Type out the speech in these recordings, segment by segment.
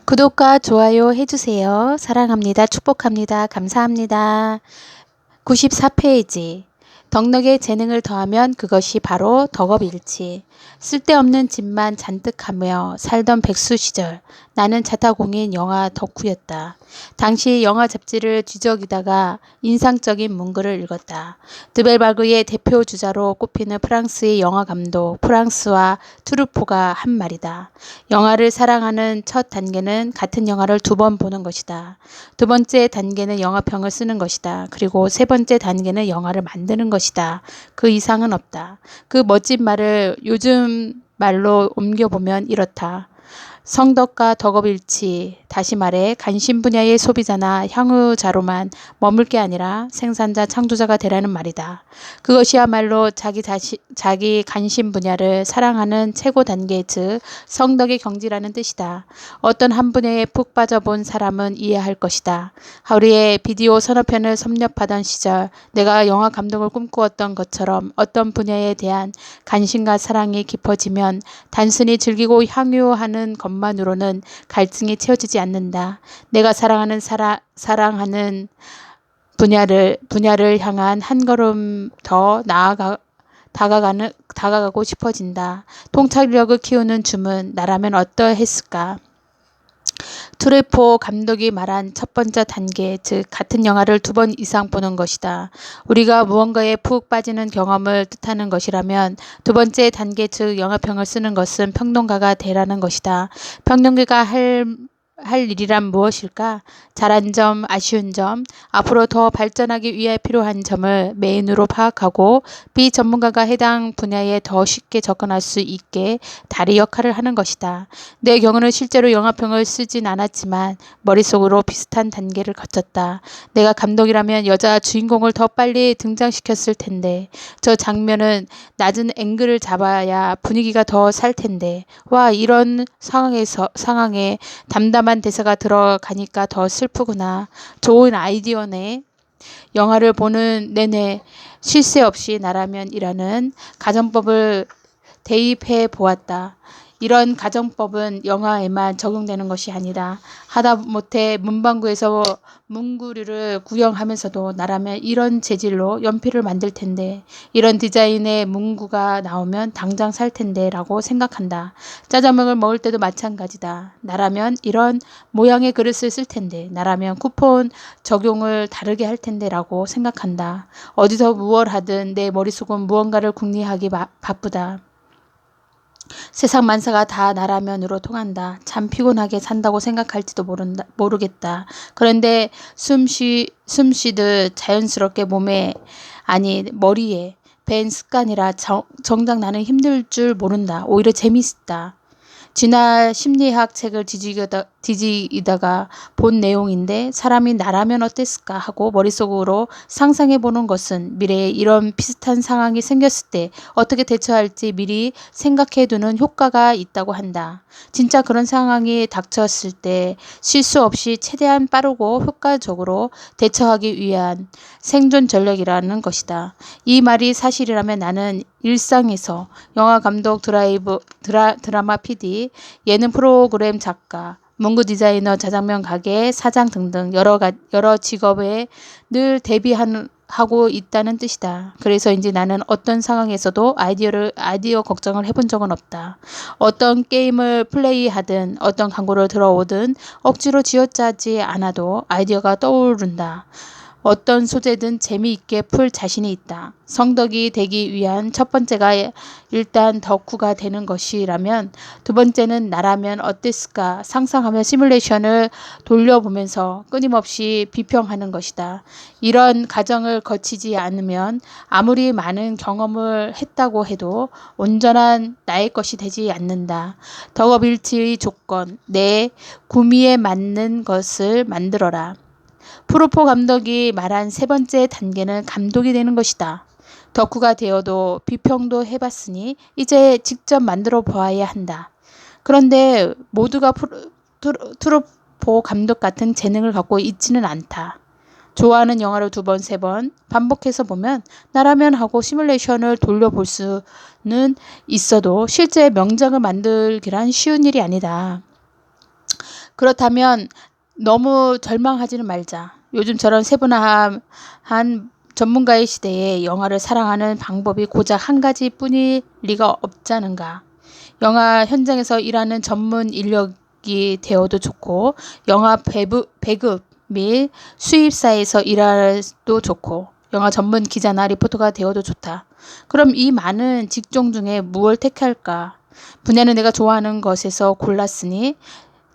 구독과 좋아요 해주세요. 사랑합니다. 축복합니다. 감사합니다. 94페이지. 덕덕의 재능을 더하면 그것이 바로 덕업일치. 쓸데없는 짓만 잔뜩하며 살던 백수 시절 나는 자타공인 영화 덕후였다. 당시 영화 잡지를 뒤적이다가 인상적인 문구를 읽었다. 드벨바그의 대표 주자로 꼽히는 프랑스의 영화 감독 프랑스와 투르포가 한 말이다. 영화를 사랑하는 첫 단계는 같은 영화를 2번 보는 것이다. 두 번째 단계는 영화평을 쓰는 것이다. 그리고 세 번째 단계는 영화를 만드는 것이다. 그 이상은 없다. 그 멋진 말을 요즘 말로 옮겨보면 이렇다. 성덕과 덕업일치, 다시 말해 관심 분야의 소비자나 향유자로만 머물 게 아니라 생산자, 창조자가 되라는 말이다. 그것이야말로 자기 관심 분야를 사랑하는 최고 단계, 즉 성덕의 경지라는 뜻이다. 어떤 한 분야에 푹 빠져본 사람은 이해할 것이다. 하루에 비디오 서너 편을 섭렵하던 시절 내가 영화 감독을 꿈꾸었던 것처럼 어떤 분야에 대한 관심과 사랑이 깊어지면 단순히 즐기고 향유하는 것만으로는 갈증이 채워지지 않는다. 내가 사랑하는 분야를 향한 한 걸음 더 다가가고 싶어진다. 통찰력을 키우는 주문, 나라면 어떠했을까? 트루포 감독이 말한 첫 번째 단계, 즉 같은 영화를 2번 이상 보는 것이다. 우리가 무언가에 푹 빠지는 경험을 뜻하는 것이라면 두 번째 단계, 즉 영화평을 쓰는 것은 평론가가 되라는 것이다. 평론가가 할 일이란 무엇일까? 잘한 점, 아쉬운 점, 앞으로 더 발전하기 위해 필요한 점을 메인으로 파악하고 비전문가가 해당 분야에 더 쉽게 접근할 수 있게 다리 역할을 하는 것이다. 내 경우는 실제로 영화평을 쓰진 않았지만 머릿속으로 비슷한 단계를 거쳤다. 내가 감독이라면 여자 주인공을 더 빨리 등장시켰을 텐데, 저 장면은 낮은 앵글을 잡아야 분위기가 더 살 텐데, 와, 이런 상황에 담담한 대사가 들어가니까 더 슬프구나. 좋은 아이디어네. 영화를 보는 내내 쉴 새 없이 나라면 이라는 가정법을 대입해 보았다. 이런 가정법은 영화에만 적용되는 것이 아니다. 하다못해 문방구에서 문구류를 구경하면서도 나라면 이런 재질로 연필을 만들 텐데, 이런 디자인의 문구가 나오면 당장 살 텐데 라고 생각한다. 짜장면을 먹을 때도 마찬가지다. 나라면 이런 모양의 그릇을 쓸 텐데, 나라면 쿠폰 적용을 다르게 할 텐데 라고 생각한다. 어디서 무얼 하든 내 머릿속은 무언가를 궁리하기 바쁘다. 세상 만사가 다 나라면으로 통한다. 참 피곤하게 산다고 생각할지도 모르겠다. 그런데 숨쉬듯 자연스럽게 머리에 밴 습관이라 정작 나는 힘들 줄 모른다. 오히려 재밌다. 지난 심리학 책을 뒤지다가 본 내용인데, 사람이 나라면 어땠을까 하고 머릿속으로 상상해보는 것은 미래에 이런 비슷한 상황이 생겼을 때 어떻게 대처할지 미리 생각해두는 효과가 있다고 한다. 진짜 그런 상황이 닥쳤을 때 실수 없이 최대한 빠르고 효과적으로 대처하기 위한 생존 전략이라는 것이다. 이 말이 사실이라면 나는 일상에서 영화 감독, 드라마 PD, 예능 프로그램 작가, 문구 디자이너, 자장면 가게 사장 등등 여러 직업에 늘 대비하고 있다는 뜻이다. 그래서인지 나는 어떤 상황에서도 아이디어 걱정을 해본 적은 없다. 어떤 게임을 플레이하든 어떤 광고를 들어오든 억지로 쥐어짜지 않아도 아이디어가 떠오른다. 어떤 소재든 재미있게 풀 자신이 있다. 성덕이 되기 위한 첫 번째가 일단 덕후가 되는 것이라면, 두 번째는 나라면 어땠을까 상상하며 시뮬레이션을 돌려보면서 끊임없이 비평하는 것이다. 이런 과정을 거치지 않으면 아무리 많은 경험을 했다고 해도 온전한 나의 것이 되지 않는다. 덕업일치의 조건, 내 구미에 맞는 것을 만들어라. 프로포 감독이 말한 세 번째 단계는 감독이 되는 것이다. 덕후가 되어도 비평도 해봤으니 이제 직접 만들어 보아야 한다. 그런데 모두가 트루포 감독 같은 재능을 갖고 있지는 않다. 좋아하는 영화를 2번, 3번 반복해서 보면 나라면 하고 시뮬레이션을 돌려볼 수는 있어도 실제 명작을 만들기란 쉬운 일이 아니다. 그렇다면 너무 절망하지는 말자. 요즘처럼 세분화한 전문가의 시대에 영화를 사랑하는 방법이 고작 한 가지뿐일 리가 없자는가. 영화 현장에서 일하는 전문 인력이 되어도 좋고, 영화 배급 및 수입사에서 일해도 좋고, 영화 전문 기자나 리포터가 되어도 좋다. 그럼 이 많은 직종 중에 무엇을 택할까? 분야는 내가 좋아하는 것에서 골랐으니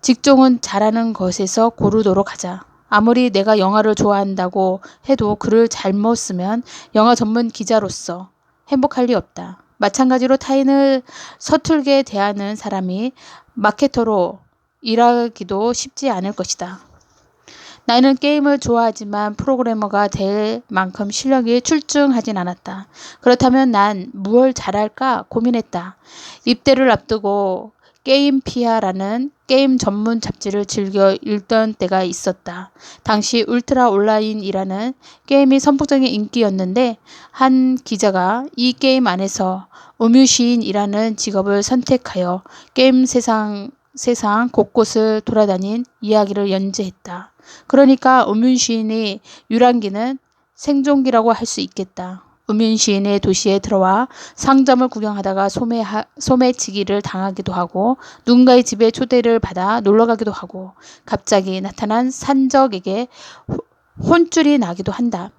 직종은 잘하는 것에서 고르도록 하자. 아무리 내가 영화를 좋아한다고 해도 글을 잘못 쓰면 영화 전문 기자로서 행복할 리 없다. 마찬가지로 타인을 서툴게 대하는 사람이 마케터로 일하기도 쉽지 않을 것이다. 나는 게임을 좋아하지만 프로그래머가 될 만큼 실력이 출중하진 않았다. 그렇다면 난 무엇을 잘할까 고민했다. 입대를 앞두고 게임피아라는 게임 전문 잡지를 즐겨 읽던 때가 있었다. 당시 울트라 온라인이라는 게임이 선풍적인 인기였는데 한 기자가 이 게임 안에서 음유시인이라는 직업을 선택하여 게임 세상 곳곳을 돌아다닌 이야기를 연재했다. 그러니까 음윤시인의 유랑기는 생존기라고 할 수 있겠다. 음윤시인의 도시에 들어와 상점을 구경하다가 소매치기를 당하기도 하고 누군가의 집에 초대를 받아 놀러가기도 하고 갑자기 나타난 산적에게 혼쭐이 나기도 한다.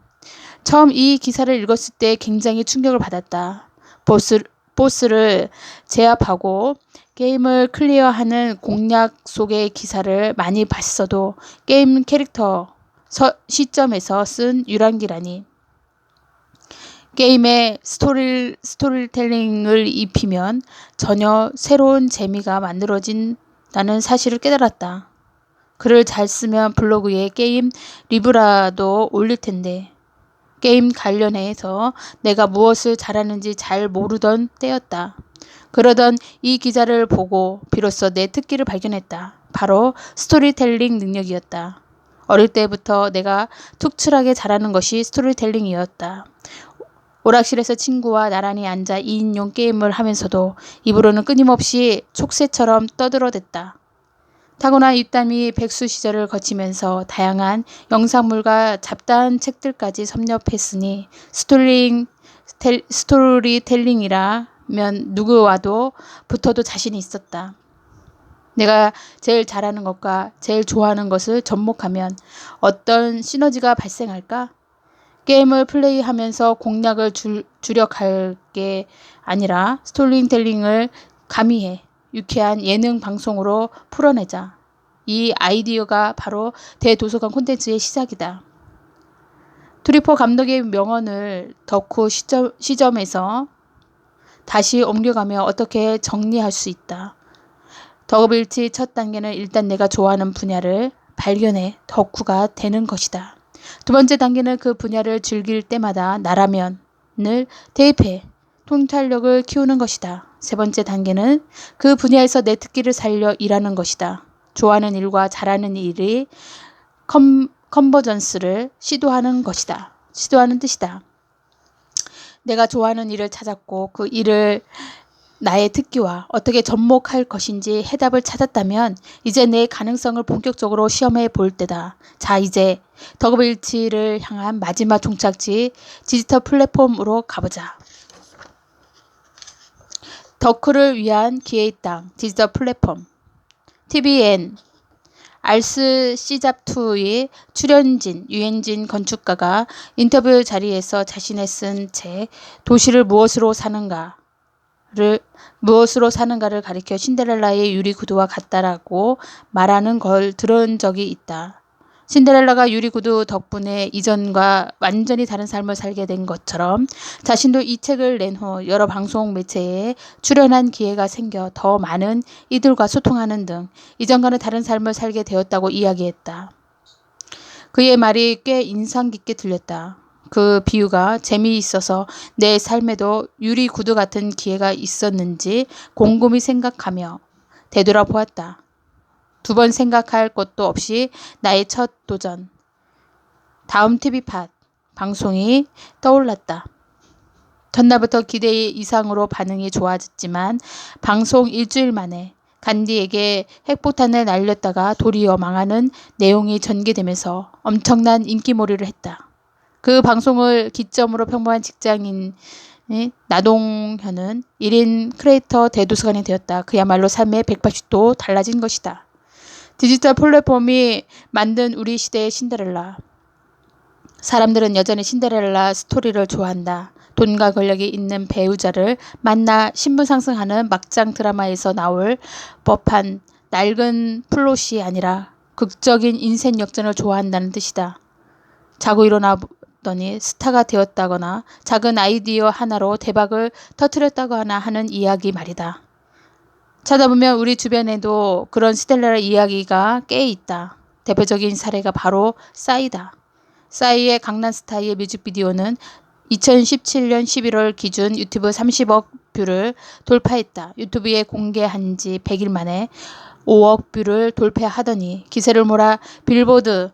처음 이 기사를 읽었을 때 굉장히 충격을 받았다. 보스를 제압하고 게임을 클리어하는 공략 속의 기사를 많이 봤어도 게임 캐릭터 시점에서 쓴 유랑기라니. 게임에 스토리텔링을 입히면 전혀 새로운 재미가 만들어진다는 사실을 깨달았다. 글을 잘 쓰면 블로그에 게임 리뷰라도 올릴 텐데 게임 관련해서 내가 무엇을 잘하는지 잘 모르던 때였다. 그러던 이 기자를 보고 비로소 내 특기를 발견했다. 바로 스토리텔링 능력이었다. 어릴 때부터 내가 특출하게 잘하는 것이 스토리텔링이었다. 오락실에서 친구와 나란히 앉아 2인용 게임을 하면서도 입으로는 끊임없이 촉새처럼 떠들어댔다. 타고난 입담이 백수 시절을 거치면서 다양한 영상물과 잡다한 책들까지 섭렵했으니 스토리텔링이라면 누구와도 붙어도 자신이 있었다. 내가 제일 잘하는 것과 제일 좋아하는 것을 접목하면 어떤 시너지가 발생할까? 게임을 플레이하면서 공략을 주력할 게 아니라 스토리텔링을 가미해 유쾌한 예능 방송으로 풀어내자. 이 아이디어가 바로 대도서관 콘텐츠의 시작이다. 트리포 감독의 명언을 덕후 시점에서 다시 옮겨가며 어떻게 정리할 수 있다. 덕업일치 첫 단계는 일단 내가 좋아하는 분야를 발견해 덕후가 되는 것이다. 두 번째 단계는 그 분야를 즐길 때마다 나라면을 대입해 통찰력을 키우는 것이다. 세 번째 단계는 그 분야에서 내 특기를 살려 일하는 것이다. 좋아하는 일과 잘하는 일의 컨버전스를 시도하는 뜻이다. 내가 좋아하는 일을 찾았고 그 일을 나의 특기와 어떻게 접목할 것인지 해답을 찾았다면 이제 내 가능성을 본격적으로 시험해 볼 때다. 자, 이제 덕업일치를 향한 마지막 종착지 디지털 플랫폼으로 가보자. 덕후를 위한 기회의 땅 디지털 플랫폼 TVN 알스 시잡2의 출연진 유현진 건축가가 인터뷰 자리에서 자신의 쓴 책 도시를 무엇으로 사는가를 가리켜 신데렐라의 유리구두와 같다라고 말하는 걸 들은 적이 있다. 신데렐라가 유리구두 덕분에 이전과 완전히 다른 삶을 살게 된 것처럼 자신도 이 책을 낸 후 여러 방송 매체에 출연한 기회가 생겨 더 많은 이들과 소통하는 등 이전과는 다른 삶을 살게 되었다고 이야기했다. 그의 말이 꽤 인상 깊게 들렸다. 그 비유가 재미있어서 내 삶에도 유리구두 같은 기회가 있었는지 곰곰이 생각하며 되돌아보았다. 두 번 생각할 것도 없이 나의 첫 도전, 다음 TV팟 방송이 떠올랐다. 전날부터 기대 이상으로 반응이 좋아졌지만 방송 일주일 만에 간디에게 핵폭탄을 날렸다가 도리어 망하는 내용이 전개되면서 엄청난 인기몰이를 했다. 그 방송을 기점으로 평범한 직장인 나동현은 1인 크리에이터 대도서관이 되었다. 그야말로 삶의 180도 달라진 것이다. 디지털 플랫폼이 만든 우리 시대의 신데렐라. 사람들은 여전히 신데렐라 스토리를 좋아한다. 돈과 권력이 있는 배우자를 만나 신분 상승하는 막장 드라마에서 나올 법한 낡은 플롯이 아니라 극적인 인생 역전을 좋아한다는 뜻이다. 자고 일어나더니 스타가 되었다거나 작은 아이디어 하나로 대박을 터뜨렸다거나 하는 이야기 말이다. 찾아보면 우리 주변에도 그런 신데렐라 이야기가 꽤 있다. 대표적인 사례가 바로 싸이다. 싸이의 강남스타일의 뮤직비디오는 2017년 11월 기준 유튜브 30억 뷰를 돌파했다. 유튜브에 공개한 지 100일 만에 5억 뷰를 돌파하더니 기세를 몰아 빌보드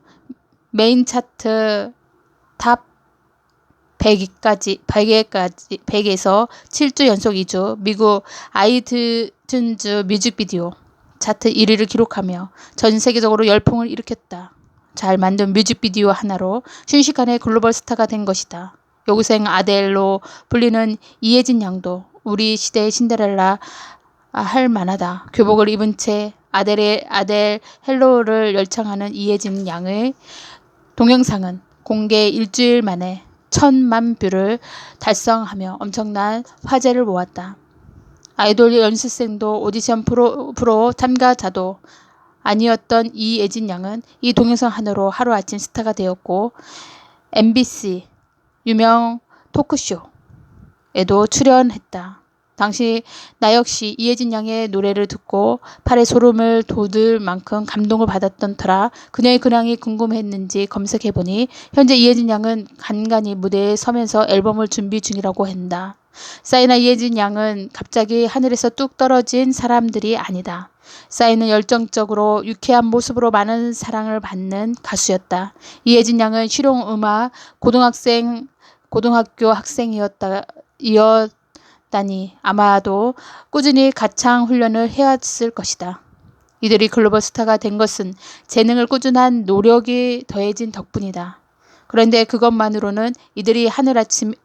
메인 차트 탑 100에서 7주 연속 2주 미국 아이튠즈 뮤직비디오 차트 1위를 기록하며 전 세계적으로 열풍을 일으켰다. 잘 만든 뮤직비디오 하나로 순식간에 글로벌 스타가 된 것이다. 여고생 아델로 불리는 이혜진 양도 우리 시대의 신데렐라 할 만하다. 교복을 입은 채 아델 헬로를 열창하는 이혜진 양의 동영상은 공개 일주일 만에 1000만 뷰를 달성하며 엄청난 화제를 모았다. 아이돌 연습생도 오디션 프로 참가자도 아니었던 이혜진 양은 이 동영상 하나로 하루아침 스타가 되었고 MBC 유명 토크쇼에도 출연했다. 당시 나 역시 이혜진 양의 노래를 듣고 팔에 소름을 돋을 만큼 감동을 받았던 터라 그녀의 근황이 궁금했는지 검색해보니 현재 이혜진 양은 간간히 무대에 서면서 앨범을 준비 중이라고 한다. 싸이나 이혜진 양은 갑자기 하늘에서 뚝 떨어진 사람들이 아니다. 싸이는 열정적으로 유쾌한 모습으로 많은 사랑을 받는 가수였다. 이혜진 양은 실용음악 고등학교 학생이었다니 아마도 꾸준히 가창 훈련을 해왔을 것이다. 이들이 글로벌 스타가 된 것은 재능을 꾸준한 노력이 더해진 덕분이다. 그런데 그것만으로는 이들이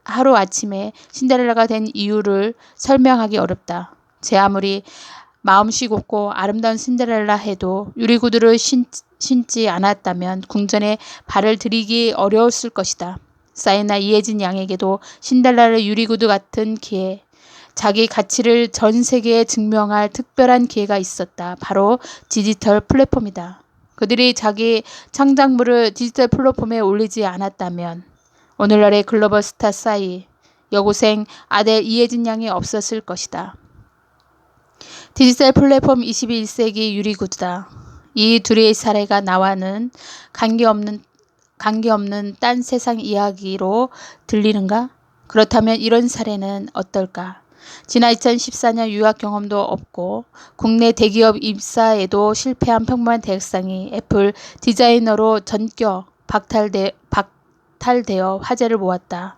하루아침에 신데렐라가 된 이유를 설명하기 어렵다. 제 아무리 마음씨 곱고 아름다운 신데렐라 해도 유리구두를 신지 않았다면 궁전에 발을 들이기 어려웠을 것이다. 싸이나 이혜진 양에게도 신데렐라의 유리구두 같은 기회, 자기 가치를 전 세계에 증명할 특별한 기회가 있었다. 바로 디지털 플랫폼이다. 그들이 자기 창작물을 디지털 플랫폼에 올리지 않았다면 오늘날의 글로벌 스타 싸이, 여고생 아델 이혜진 양이 없었을 것이다. 디지털 플랫폼 21세기 유리구두다. 이 둘의 사례가 나와는 관계없는 딴 세상 이야기로 들리는가? 그렇다면 이런 사례는 어떨까? 지난 2014년 유학 경험도 없고 국내 대기업 입사에도 실패한 평범한 대학생이 애플 디자이너로 전격 박탈되어 화제를 모았다.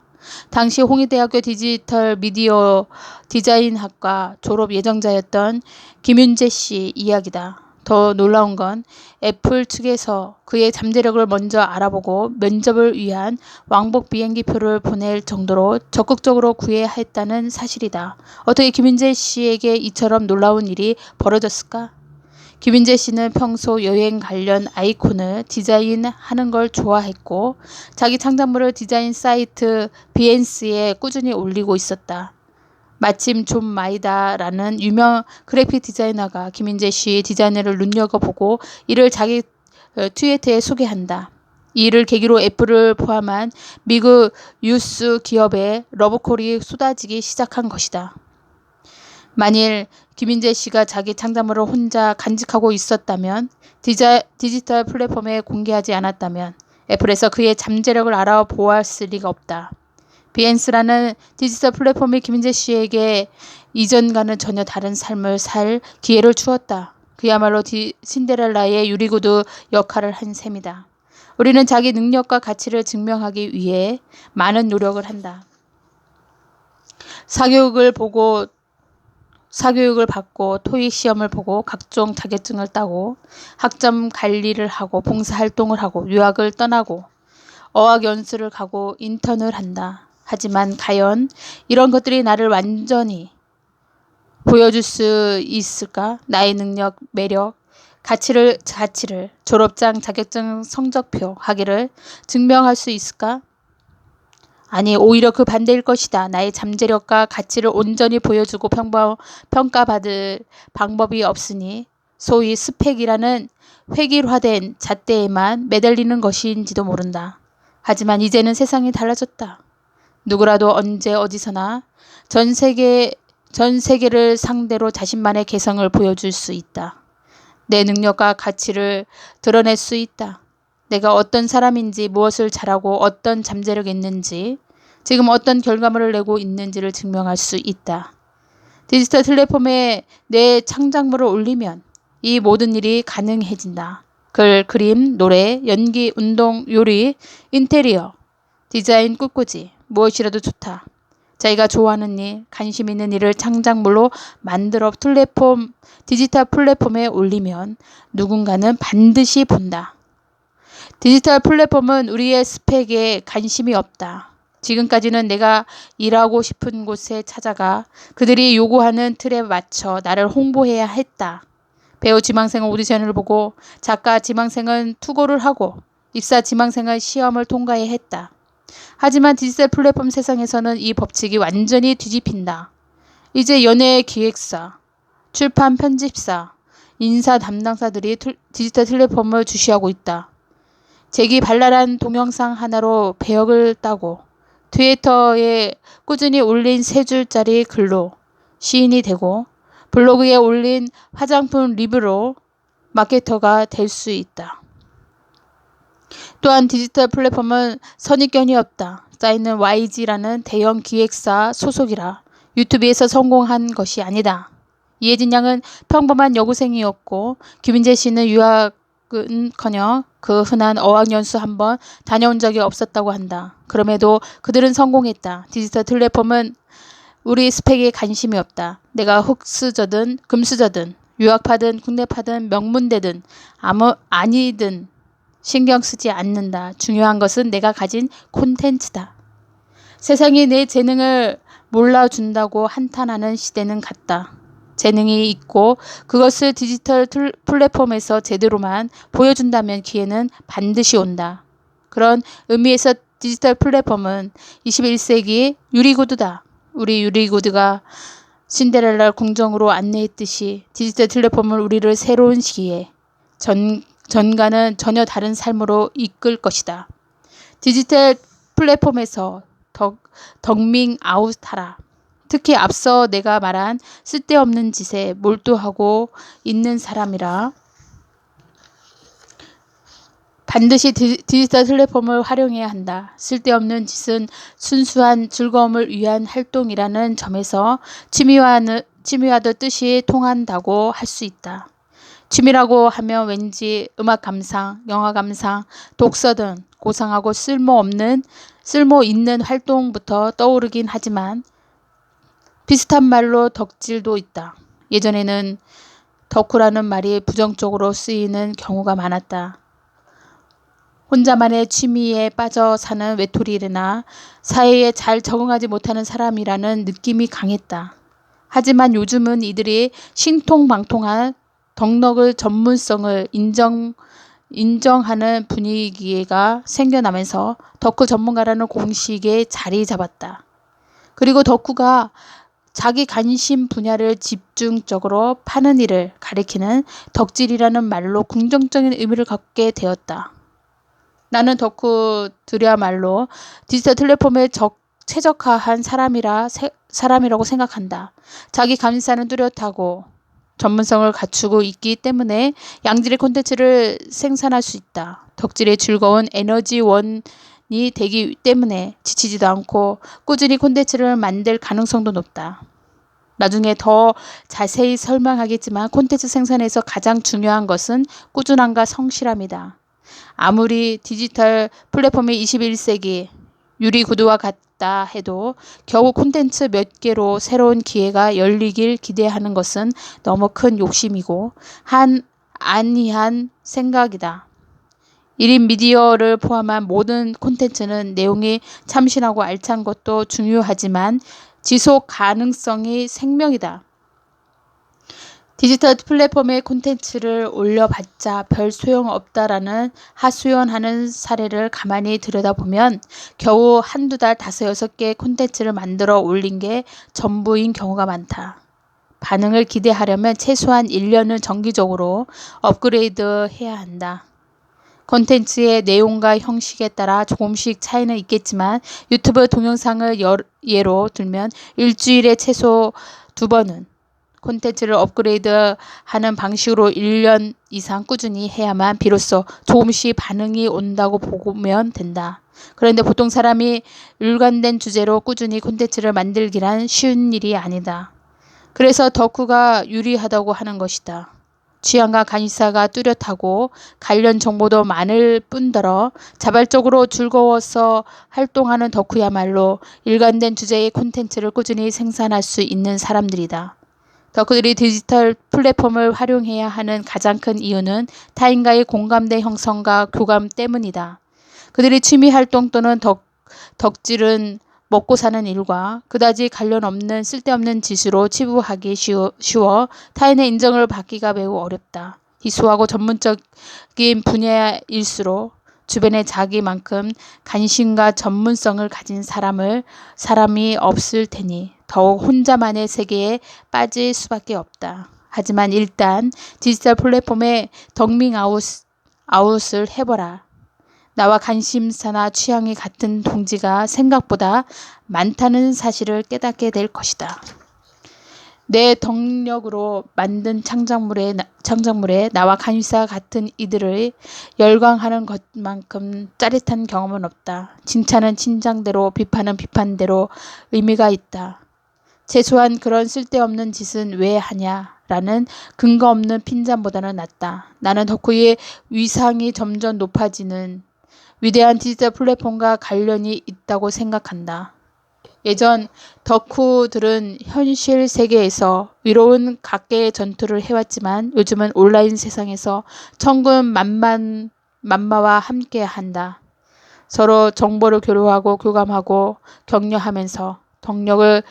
당시 홍익대학교 디지털 미디어 디자인학과 졸업 예정자였던 김윤재 씨 이야기다. 더 놀라운 건 애플 측에서 그의 잠재력을 먼저 알아보고 면접을 위한 왕복 비행기표를 보낼 정도로 적극적으로 구애했다는 사실이다. 어떻게 김윤재 씨에게 이처럼 놀라운 일이 벌어졌을까? 김윤재 씨는 평소 여행 관련 아이콘을 디자인하는 걸 좋아했고 자기 창작물을 디자인 사이트 비엔스에 꾸준히 올리고 있었다. 마침 존 마이다라는 유명 그래픽 디자이너가 김윤재 씨의 디자인을 눈여겨보고 이를 자기 트위터에 소개한다. 이 일을 계기로 애플을 포함한 미국 유스 기업에 러브콜이 쏟아지기 시작한 것이다. 만일 김윤재 씨가 자기 창작물을 혼자 간직하고 있었다면 디지털 플랫폼에 공개하지 않았다면 애플에서 그의 잠재력을 알아보았을 리가 없다. 비엔스라는 디지털 플랫폼이 김윤재 씨에게 이전과는 전혀 다른 삶을 살 기회를 주었다. 그야말로 신데렐라의 유리구두 역할을 한 셈이다. 우리는 자기 능력과 가치를 증명하기 위해 많은 노력을 한다. 사교육을 보고 사교육을 받고 토익 시험을 보고 각종 자격증을 따고 학점 관리를 하고 봉사활동을 하고 유학을 떠나고 어학연수를 가고 인턴을 한다. 하지만 과연 이런 것들이 나를 완전히 보여줄 수 있을까? 나의 능력, 매력, 가치를 졸업장, 자격증, 성적표, 학위를 증명할 수 있을까? 아니, 오히려 그 반대일 것이다. 나의 잠재력과 가치를 온전히 보여주고 평가받을 방법이 없으니 소위 스펙이라는 획일화된 잣대에만 매달리는 것인지도 모른다. 하지만 이제는 세상이 달라졌다. 누구라도 언제 어디서나 전 세계를 상대로 자신만의 개성을 보여줄 수 있다. 내 능력과 가치를 드러낼 수 있다. 내가 어떤 사람인지, 무엇을 잘하고 어떤 잠재력이 있는지, 지금 어떤 결과물을 내고 있는지를 증명할 수 있다. 디지털 플랫폼에 내 창작물을 올리면 이 모든 일이 가능해진다. 글, 그림, 노래, 연기, 운동, 요리, 인테리어, 디자인, 꽃꽂이, 무엇이라도 좋다. 자기가 좋아하는 일, 관심 있는 일을 창작물로 만들어 디지털 플랫폼에 올리면 누군가는 반드시 본다. 디지털 플랫폼은 우리의 스펙에 관심이 없다. 지금까지는 내가 일하고 싶은 곳에 찾아가 그들이 요구하는 틀에 맞춰 나를 홍보해야 했다. 배우 지망생은 오디션을 보고 작가 지망생은 투고를 하고 입사 지망생은 시험을 통과해야 했다. 하지만 디지털 플랫폼 세상에서는 이 법칙이 완전히 뒤집힌다. 이제 연예 기획사, 출판 편집사, 인사 담당사들이 디지털 플랫폼을 주시하고 있다. 재기발랄한 동영상 하나로 배역을 따고 트위터에 꾸준히 올린 3줄짜리 글로 시인이 되고 블로그에 올린 화장품 리뷰로 마케터가 될 수 있다. 또한 디지털 플랫폼은 선입견이 없다. 쌓이는 YG라는 대형 기획사 소속이라 유튜브에서 성공한 것이 아니다. 이혜진 양은 평범한 여고생이었고 김인재 씨는 유학은커녕 그 흔한 어학연수 한번 다녀온 적이 없었다고 한다. 그럼에도 그들은 성공했다. 디지털 플랫폼은 우리 스펙에 관심이 없다. 내가 흑수저든 금수저든 유학파든 국내파든 명문대든 아니든 신경 쓰지 않는다. 중요한 것은 내가 가진 콘텐츠다. 세상이 내 재능을 몰라준다고 한탄하는 시대는 갔다. 재능이 있고 그것을 디지털 플랫폼에서 제대로만 보여준다면 기회는 반드시 온다. 그런 의미에서 디지털 플랫폼은 21세기 유리구두다. 우리 유리구두가 신데렐라 궁정으로 안내했듯이 디지털 플랫폼은 우리를 새로운 시기에 전과는 전혀 다른 삶으로 이끌 것이다. 디지털 플랫폼에서 덕밍 아웃하라. 특히 앞서 내가 말한 쓸데없는 짓에 몰두하고 있는 사람이라 반드시 디지털 플랫폼을 활용해야 한다. 쓸데없는 짓은 순수한 즐거움을 위한 활동이라는 점에서 취미와도 뜻이 통한다고 할 수 있다. 취미라고 하면 왠지 음악 감상, 영화 감상, 독서 등 고상하고 쓸모 있는 활동부터 떠오르긴 하지만 비슷한 말로 덕질도 있다. 예전에는 덕후라는 말이 부정적으로 쓰이는 경우가 많았다. 혼자만의 취미에 빠져 사는 외톨이나 사회에 잘 적응하지 못하는 사람이라는 느낌이 강했다. 하지만 요즘은 이들이 신통방통한 덕력을 전문성을 인정하는 분위기가 생겨나면서 덕후 전문가라는 공식에 자리 잡았다. 그리고 덕후가 자기 관심 분야를 집중적으로 파는 일을 가리키는 덕질이라는 말로 긍정적인 의미를 갖게 되었다. 나는 덕후들이야말로 디지털 플랫폼에 최적화한 사람이라고 생각한다. 자기 감사는 뚜렷하고 전문성을 갖추고 있기 때문에 양질의 콘텐츠를 생산할 수 있다. 덕질의 즐거운 에너지원이 되기 때문에 지치지도 않고 꾸준히 콘텐츠를 만들 가능성도 높다. 나중에 더 자세히 설명하겠지만 콘텐츠 생산에서 가장 중요한 것은 꾸준함과 성실함이다. 아무리 디지털 플랫폼이 21세기 유리 구두와 같다 해도 겨우 콘텐츠 몇 개로 새로운 기회가 열리길 기대하는 것은 너무 큰 욕심이고 안이한 생각이다. 1인 미디어를 포함한 모든 콘텐츠는 내용이 참신하고 알찬 것도 중요하지만 지속 가능성이 생명이다. 디지털 플랫폼에 콘텐츠를 올려봤자 별 소용없다라는 하소연하는 사례를 가만히 들여다보면 겨우 한두 달 5-6개 콘텐츠를 만들어 올린 게 전부인 경우가 많다. 반응을 기대하려면 최소한 1년은 정기적으로 업그레이드 해야 한다. 콘텐츠의 내용과 형식에 따라 조금씩 차이는 있겠지만 유튜브 동영상을 예로 들면 일주일에 최소 2번은 콘텐츠를 업그레이드하는 방식으로 1년 이상 꾸준히 해야만 비로소 조금씩 반응이 온다고 보면 된다. 그런데 보통 사람이 일관된 주제로 꾸준히 콘텐츠를 만들기란 쉬운 일이 아니다. 그래서 덕후가 유리하다고 하는 것이다. 취향과 관심사가 뚜렷하고 관련 정보도 많을 뿐더러 자발적으로 즐거워서 활동하는 덕후야말로 일관된 주제의 콘텐츠를 꾸준히 생산할 수 있는 사람들이다. 덕후들이 디지털 플랫폼을 활용해야 하는 가장 큰 이유는 타인과의 공감대 형성과 교감 때문이다. 그들이 취미 활동 또는 덕질은 먹고 사는 일과 그다지 관련 없는 쓸데없는 짓으로 치부하기 쉬워 타인의 인정을 받기가 매우 어렵다. 희소하고 전문적인 분야일수록 주변에 자기만큼 관심과 전문성을 가진 사람이 없을 테니 더욱 혼자만의 세계에 빠질 수밖에 없다. 하지만 일단 디지털 플랫폼에 덕밍아웃을 해보라. 나와 관심사나 취향이 같은 동지가 생각보다 많다는 사실을 깨닫게 될 것이다. 내 덕력으로 만든 창작물에 나와 관심사가 같은 이들을 열광하는 것만큼 짜릿한 경험은 없다. 칭찬은 칭찬대로 비판은 비판대로 의미가 있다. 최소한 그런 쓸데없는 짓은 왜 하냐라는 근거 없는 핀잔보다는 낫다. 나는 덕후의 위상이 점점 높아지는 위대한 디지털 플랫폼과 관련이 있다고 생각한다. 예전 덕후들은 현실 세계에서 위로운 각계의 전투를 해왔지만 요즘은 온라인 세상에서 천군만마와 함께한다. 서로 정보를 교류하고 교감하고 격려하면서 덕력을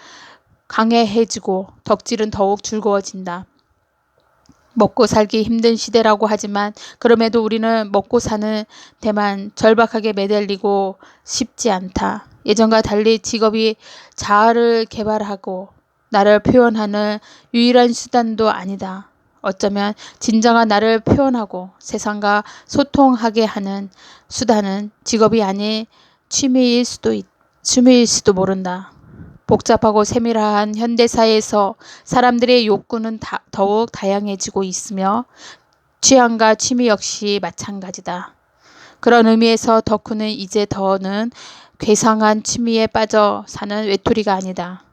강해지고 덕질은 더욱 즐거워진다. 먹고 살기 힘든 시대라고 하지만 그럼에도 우리는 먹고 사는 데만 절박하게 매달리고 싶지 않다. 예전과 달리 직업이 자아를 개발하고 나를 표현하는 유일한 수단도 아니다. 어쩌면 진정한 나를 표현하고 세상과 소통하게 하는 수단은 직업이 아닌 취미일 수도 모른다. 복잡하고 세밀한 현대사회에서 사람들의 욕구는 더욱 다양해지고 있으며 취향과 취미 역시 마찬가지다. 그런 의미에서 덕후는 이제 더는 괴상한 취미에 빠져 사는 외톨이가 아니다.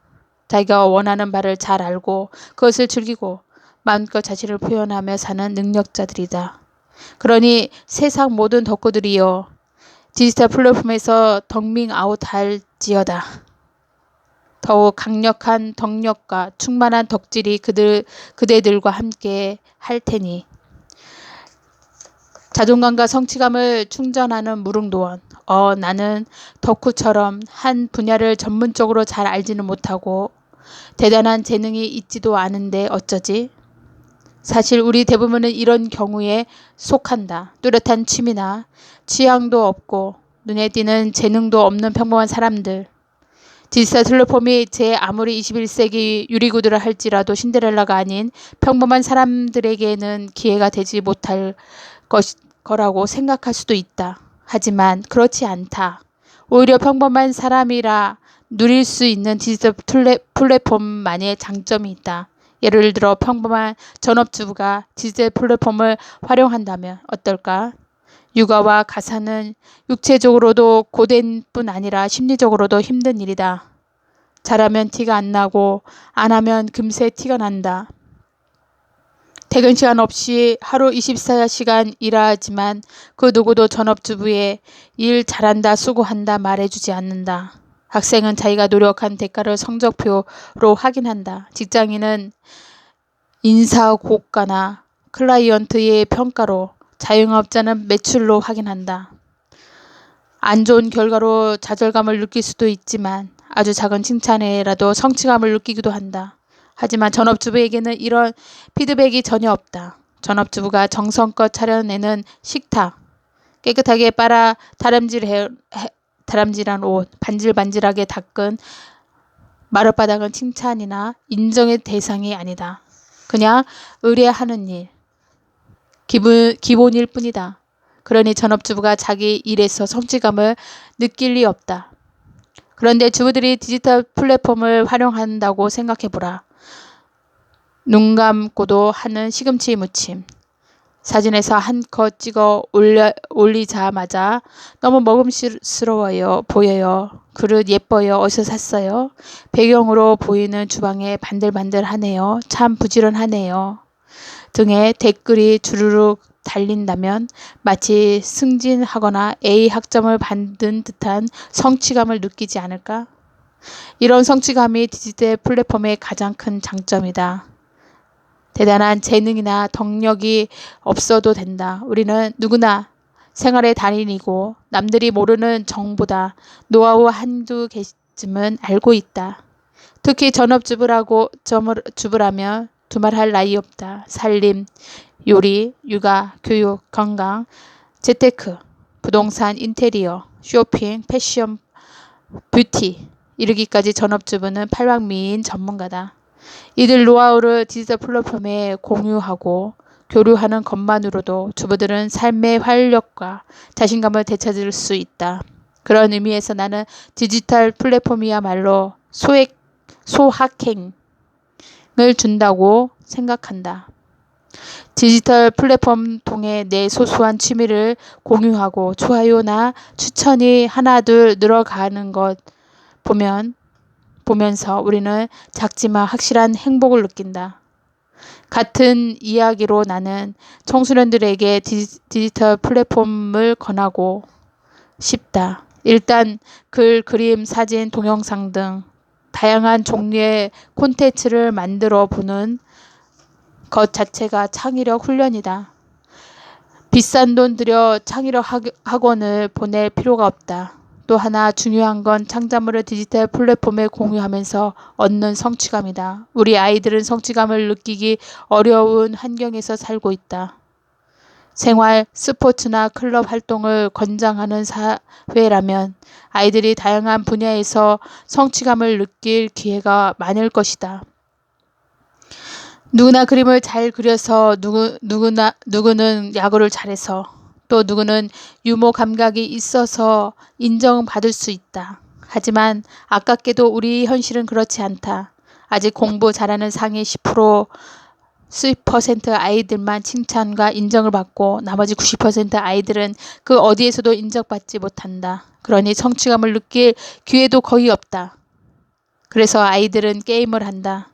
자기가 원하는 바를 잘 알고 그것을 즐기고 마음껏 자신을 표현하며 사는 능력자들이다. 그러니 세상 모든 덕후들이여 디지털 플랫폼에서 덕밍아웃할지어다. 더욱 강력한 덕력과 충만한 덕질이 그대들과 함께 할 테니 자존감과 성취감을 충전하는 무릉도원. 나는 덕후처럼 한 분야를 전문적으로 잘 알지는 못하고 대단한 재능이 있지도 않은데 어쩌지? 사실 우리 대부분은 이런 경우에 속한다. 뚜렷한 취미나 취향도 없고 눈에 띄는 재능도 없는 평범한 사람들. 디지털 플랫폼이 아무리 21세기 유리구두를 할지라도 신데렐라가 아닌 평범한 사람들에게는 기회가 되지 못할 거라고 생각할 수도 있다. 하지만 그렇지 않다. 오히려 평범한 사람이라 누릴 수 있는 디지털 플랫폼만의 장점이 있다. 예를 들어 평범한 전업주부가 디지털 플랫폼을 활용한다면 어떨까? 육아와 가사는 육체적으로도 고된 뿐 아니라 심리적으로도 힘든 일이다. 잘하면 티가 안 나고 안 하면 금세 티가 난다. 퇴근 시간 없이 하루 24시간 일하지만 그 누구도 전업주부의 일 잘한다, 수고한다 말해주지 않는다. 학생은 자기가 노력한 대가를 성적표로 확인한다. 직장인은 인사고가나 클라이언트의 평가로, 자영업자는 매출로 확인한다. 안 좋은 결과로 좌절감을 느낄 수도 있지만 아주 작은 칭찬에라도 성취감을 느끼기도 한다. 하지만 전업주부에게는 이런 피드백이 전혀 없다. 전업주부가 정성껏 차려내는 식탁, 깨끗하게 빨아 다람질한 옷, 반질반질하게 닦은 마룻바닥은 칭찬이나 인정의 대상이 아니다. 그냥 의뢰하는 일, 기본일 뿐이다. 그러니 전업주부가 자기 일에서 성취감을 느낄 리 없다. 그런데 주부들이 디지털 플랫폼을 활용한다고 생각해보라. 눈 감고도 하는 시금치 무침. 사진에서 한 컷 찍어 올리자마자 너무 먹음직스러워요 보여요. 그릇 예뻐요. 어디서 샀어요? 배경으로 보이는 주방에 반들반들하네요. 참 부지런하네요. 등의 댓글이 주르륵 달린다면 마치 승진하거나 A 학점을 받은 듯한 성취감을 느끼지 않을까? 이런 성취감이 디지털 플랫폼의 가장 큰 장점이다. 대단한 재능이나 덕력이 없어도 된다. 우리는 누구나 생활의 달인이고 남들이 모르는 정보다 노하우 한두 개쯤은 알고 있다. 특히 주부라면 두말할 나위 없다. 살림, 요리, 육아, 교육, 건강, 재테크, 부동산, 인테리어, 쇼핑, 패션, 뷰티 이르기까지 전업주부는 팔방미인 전문가다. 이들 노하우를 디지털 플랫폼에 공유하고 교류하는 것만으로도 주부들은 삶의 활력과 자신감을 되찾을 수 있다. 그런 의미에서 나는 디지털 플랫폼이야말로 소확행을 준다고 생각한다. 디지털 플랫폼 통해 내 소소한 취미를 공유하고 좋아요나 추천이 하나둘 늘어가는 것 보면서 우리는 작지만 확실한 행복을 느낀다. 같은 이야기로 나는 청소년들에게 디지털 플랫폼을 권하고 싶다. 일단 글, 그림, 사진, 동영상 등 다양한 종류의 콘텐츠를 만들어 보는 것 자체가 창의력 훈련이다. 비싼 돈 들여 창의력 학원을 보낼 필요가 없다. 또 하나 중요한 건 창작물을 디지털 플랫폼에 공유하면서 얻는 성취감이다. 우리 아이들은 성취감을 느끼기 어려운 환경에서 살고 있다. 생활, 스포츠나 클럽 활동을 권장하는 사회라면 아이들이 다양한 분야에서 성취감을 느낄 기회가 많을 것이다. 누구나 그림을 잘 그려서 누구는 야구를 잘해서 또 누구는 유머 감각이 있어서 인정받을 수 있다. 하지만 아깝게도 우리 현실은 그렇지 않다. 아직 공부 잘하는 상위 10% 아이들만 칭찬과 인정을 받고 나머지 90% 아이들은 그 어디에서도 인정받지 못한다. 그러니 성취감을 느낄 기회도 거의 없다. 그래서 아이들은 게임을 한다.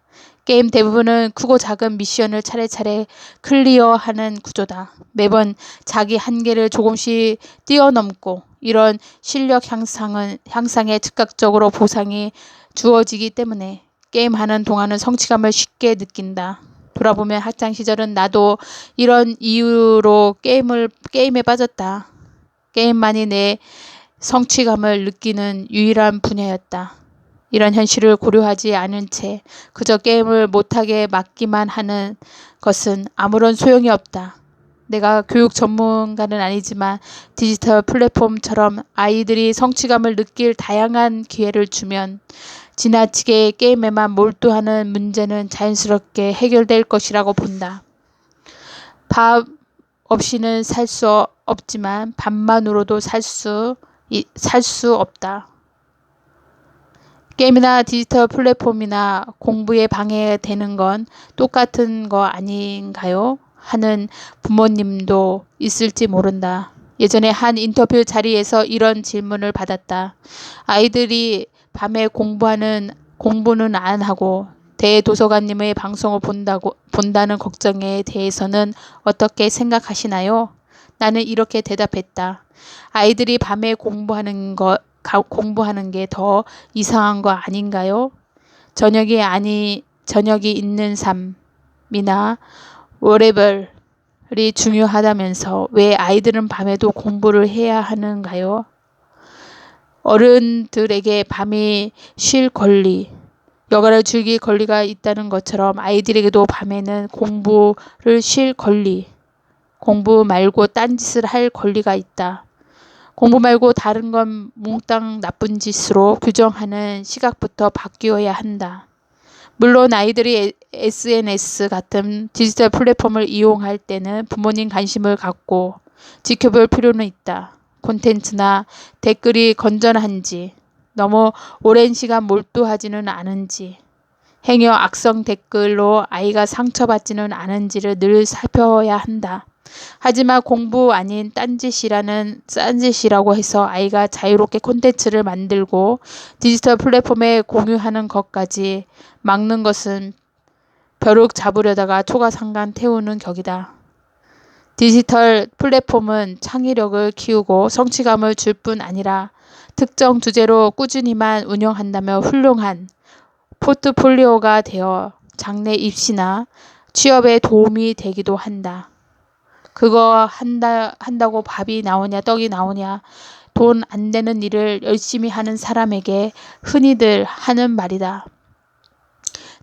게임 대부분은 크고 작은 미션을 차례차례 클리어하는 구조다. 매번 자기 한계를 조금씩 뛰어넘고 이런 실력 향상에 즉각적으로 보상이 주어지기 때문에 게임하는 동안은 성취감을 쉽게 느낀다. 돌아보면 학창 시절은 나도 이런 이유로 게임에 빠졌다. 게임만이 내 성취감을 느끼는 유일한 분야였다. 이런 현실을 고려하지 않은 채 그저 게임을 못하게 막기만 하는 것은 아무런 소용이 없다. 내가 교육 전문가는 아니지만 디지털 플랫폼처럼 아이들이 성취감을 느낄 다양한 기회를 주면 지나치게 게임에만 몰두하는 문제는 자연스럽게 해결될 것이라고 본다. 밥 없이는 살 수 없지만 밥만으로도 살 수 없다. 게임이나 디지털 플랫폼이나 공부에 방해되는 건 똑같은 거 아닌가요? 하는 부모님도 있을지 모른다. 예전에 한 인터뷰 자리에서 이런 질문을 받았다. 아이들이 밤에 공부는 안 하고 대도서관님의 방송을 본다는 걱정에 대해서는 어떻게 생각하시나요? 나는 이렇게 대답했다. 아이들이 밤에 공부하는 게 더 이상한 거 아닌가요? 저녁이 있는 삶이나 whatever이 중요하다면서 왜 아이들은 밤에도 공부를 해야 하는가요? 어른들에게 밤이 쉴 권리, 여가를 즐길 권리가 있다는 것처럼 아이들에게도 밤에는 공부를 쉴 권리, 공부 말고 딴짓을 할 권리가 있다. 공부 말고 다른 건 몽땅 나쁜 짓으로 규정하는 시각부터 바뀌어야 한다. 물론 아이들이 SNS 같은 디지털 플랫폼을 이용할 때는 부모님 관심을 갖고 지켜볼 필요는 있다. 콘텐츠나 댓글이 건전한지, 너무 오랜 시간 몰두하지는 않은지, 행여 악성 댓글로 아이가 상처받지는 않은지를 늘 살펴야 한다. 하지만 공부 아닌 딴짓이라고 해서 아이가 자유롭게 콘텐츠를 만들고 디지털 플랫폼에 공유하는 것까지 막는 것은 벼룩 잡으려다가 초가상간 태우는 격이다. 디지털 플랫폼은 창의력을 키우고 성취감을 줄 뿐 아니라 특정 주제로 꾸준히만 운영한다면 훌륭한 포트폴리오가 되어 장래 입시나 취업에 도움이 되기도 한다. 그거 한다고 밥이 나오냐 떡이 나오냐, 돈 안 되는 일을 열심히 하는 사람에게 흔히들 하는 말이다.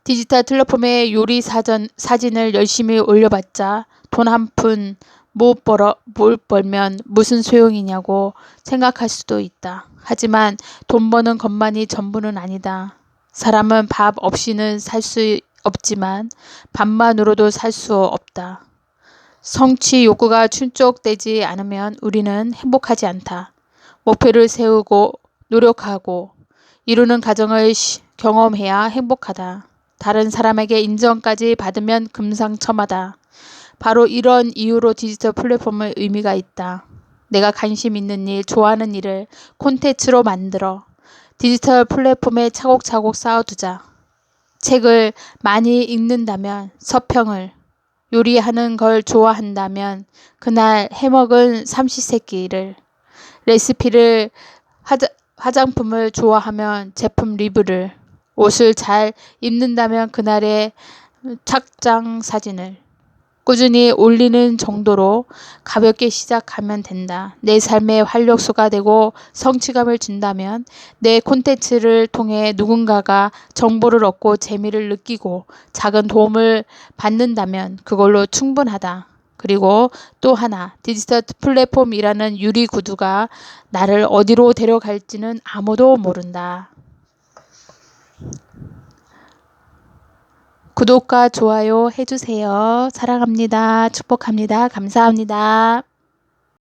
디지털 플랫폼에 요리 사진을 열심히 올려봤자 돈 한 푼 못 벌면 무슨 소용이냐고 생각할 수도 있다. 하지만 돈 버는 것만이 전부는 아니다. 사람은 밥 없이는 살 수 없지만 밥만으로도 살 수 없다. 성취 욕구가 충족되지 않으면 우리는 행복하지 않다. 목표를 세우고 노력하고 이루는 과정을 경험해야 행복하다. 다른 사람에게 인정까지 받으면 금상첨화다. 바로 이런 이유로 디지털 플랫폼의 의미가 있다. 내가 관심 있는 일, 좋아하는 일을 콘텐츠로 만들어 디지털 플랫폼에 차곡차곡 쌓아두자. 책을 많이 읽는다면, 서평을, 요리하는 걸 좋아한다면 그날 해먹은 삼시세끼를, 레시피를, 화장품을 좋아하면 제품 리뷰를, 옷을 잘 입는다면 그날의 착장 사진을 꾸준히 올리는 정도로 가볍게 시작하면 된다. 내 삶의 활력소가 되고 성취감을 준다면 내 콘텐츠를 통해 누군가가 정보를 얻고 재미를 느끼고 작은 도움을 받는다면 그걸로 충분하다. 그리고 또 하나, 디지털 플랫폼이라는 유리 구두가 나를 어디로 데려갈지는 아무도 모른다. 구독과 좋아요 해주세요. 사랑합니다. 축복합니다. 감사합니다.